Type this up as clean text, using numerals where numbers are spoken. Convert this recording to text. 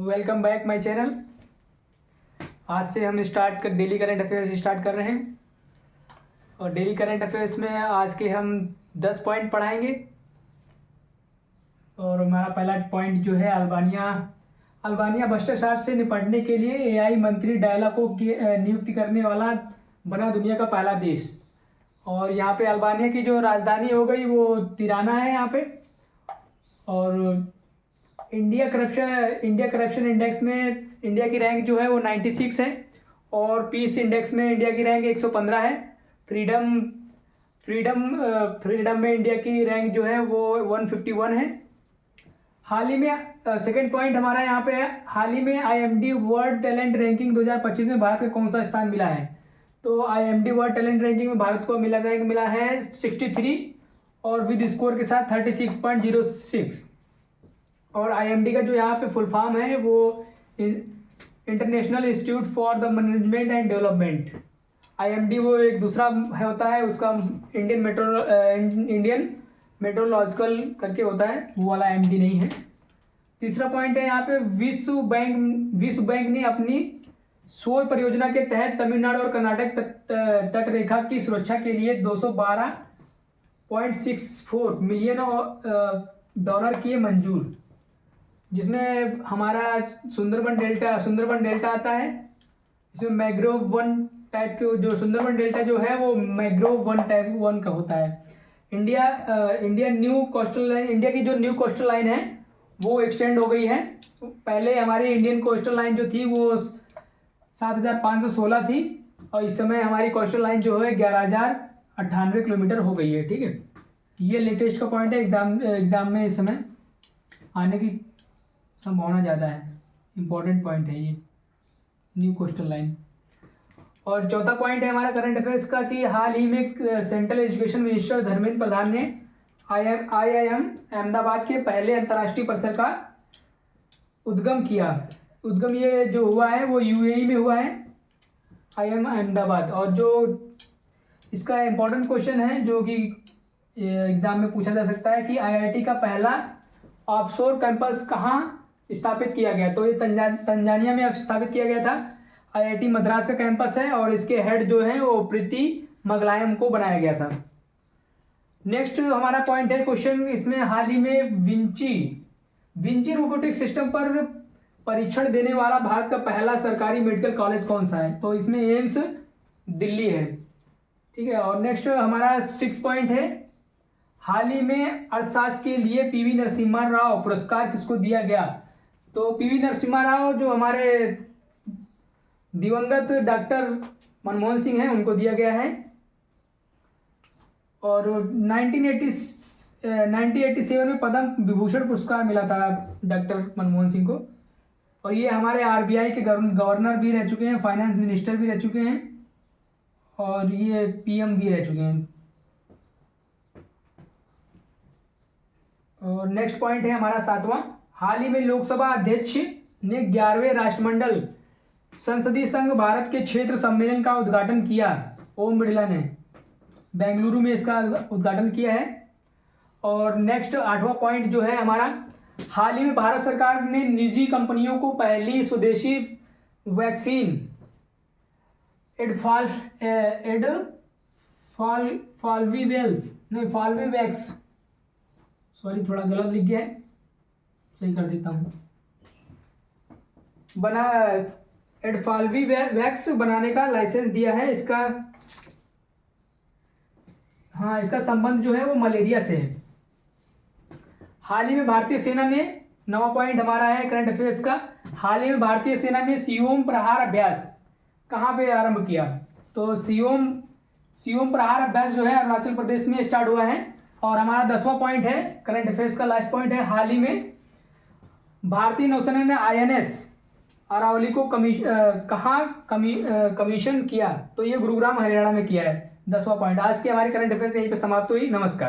Welcome back my channel. आज से हम डेली करंट अफेयर्स स्टार्ट कर रहे हैं और डेली करंट अफेयर्स में आज के हम 10 पॉइंट पढ़ाएंगे। और हमारा पहला पॉइंट जो है अल्बानिया भ्रष्टाचार से निपटने के लिए एआई मंत्री डायला को नियुक्ति करने वाला बना दुनिया का पहला देश। और यहाँ पे अल्बानिया की जो राजधानी हो गई वो तिराना है यहाँ पे। और इंडिया करप्शन इंडेक्स में इंडिया की रैंक जो है वो 96 है और पीस इंडेक्स में इंडिया की रैंक 115 है। फ्रीडम में इंडिया की रैंक जो है वो 151 है। हाल ही में सेकंड पॉइंट हमारा यहाँ पे है, हाल ही में IMD वर्ल्ड टैलेंट रैंकिंग 2025 में भारत को कौन सा स्थान मिला है। तो IMD वर्ल्ड टैलेंट रैंकिंग में भारत को मिला है 63 और विद स्कोर के साथ 36.06। और IMD का जो यहाँ पे फुल फॉर्म है वो international institute for the management and development. IMD वो एक दूसरा होता है, उसका इंडियन मेट्रोलॉजिकल करके होता है, वो वाला IMD नहीं है। तीसरा पॉइंट है यहाँ पे विश्व बैंक ने अपनी सौर परियोजना के तहत तमिलनाडु और कर्नाटक तट रेखा की सुरक्षा के लिए 212.64 मिलियन डॉलर किए मंजूर, जिसमें हमारा सुंदरबन डेल्टा आता है। इसमें मैग्रोव वन टाइप के जो सुंदरबन डेल्टा जो है वो मैग्रोव वन टाइप वन का होता है। इंडिया की जो न्यू कोस्टल लाइन है वो एक्सटेंड हो गई है। पहले हमारी इंडियन कोस्टल लाइन जो थी वो 7,516 थी और इस समय हमारी कोस्टल लाइन जो है 11,098 किलोमीटर हो गई है। ठीक है, ये लेटेस्ट का पॉइंट है। एग्जाम में इस समय आने की संभावना ज़्यादा है, इम्पोर्टेंट पॉइंट है ये न्यू कोस्टल लाइन। और चौथा पॉइंट है हमारा करंट अफेयर्स का कि हाल ही में central education minister Dharmendra Pradhan ने IIM अहमदाबाद के पहले अंतर्राष्ट्रीय परिसर का उद्गम किया। उद्गम ये जो हुआ है वो UAE में हुआ है, IIM अहमदाबाद। और जो इसका इम्पोर्टेंट क्वेश्चन है जो कि एग्ज़ाम में पूछा जा सकता है कि IIT का पहला ऑफशोर कैंपस कहाँ स्थापित किया गया। तो ये तंजानिया में स्थापित किया गया था। IIT मद्रास का कैंपस है और इसके हेड जो है वो प्रीति मगलायम को बनाया गया था। नेक्स्ट हमारा पॉइंट है क्वेश्चन, इसमें हाल ही में विंची रोबोटिक सिस्टम पर परीक्षण देने वाला भारत का पहला सरकारी मेडिकल कॉलेज कौन सा है। तो इसमें एम्स दिल्ली है। ठीक है, और नेक्स्ट हमारा 6 पॉइंट है, हाल ही में अर्थशास्त्र के लिए PV नरसिम्हा राव पुरस्कार किसको दिया गया। तो PV नरसिम्हा राव जो हमारे दिवंगत डॉक्टर मनमोहन सिंह हैं उनको दिया गया है। और 1987 में पद्म विभूषण पुरस्कार मिला था डॉक्टर मनमोहन सिंह को। और ये हमारे RBI के गवर्नर भी रह चुके हैं, फाइनेंस मिनिस्टर भी रह चुके हैं और ये PM भी रह चुके हैं। और नेक्स्ट पॉइंट है हमारा 7वां, हाल ही में लोकसभा अध्यक्ष ने 11वें राष्ट्रमंडल संसदीय संघ भारत के क्षेत्र सम्मेलन का उद्घाटन किया। ओम बिरला ने बेंगलुरु में इसका उद्घाटन किया है। और नेक्स्ट 8वां पॉइंट जो है हमारा, हाल ही में भारत सरकार ने निजी कंपनियों को पहली स्वदेशी वैक्सीन फाल्वीवैक्स, सॉरी थोड़ा गलत लिख गया है, सही कर देता हूँ, एडफाल्वीवैक्स बनाने का लाइसेंस दिया है। इसका संबंध जो है वो मलेरिया से है। हाल ही में भारतीय सेना ने 9वां पॉइंट हमारा है करंट अफेयर्स का, हाल ही में भारतीय सेना ने सियोम प्रहार अभ्यास कहाँ पे आरंभ किया। तो सियोम प्रहार अभ्यास जो है अरुणाचल प्रदेश में स्टार्ट हुआ है। और हमारा 10वां पॉइंट है करंट अफेयर्स का लास्ट पॉइंट है, हाल ही में भारतीय नौसेना ने INS अरावली को कमीशन किया। तो ये गुरुग्राम हरियाणा में किया है। 10वां पॉइंट। आज की हमारी करंट अफेयर्स यहीं पे समाप्त हुई। नमस्कार।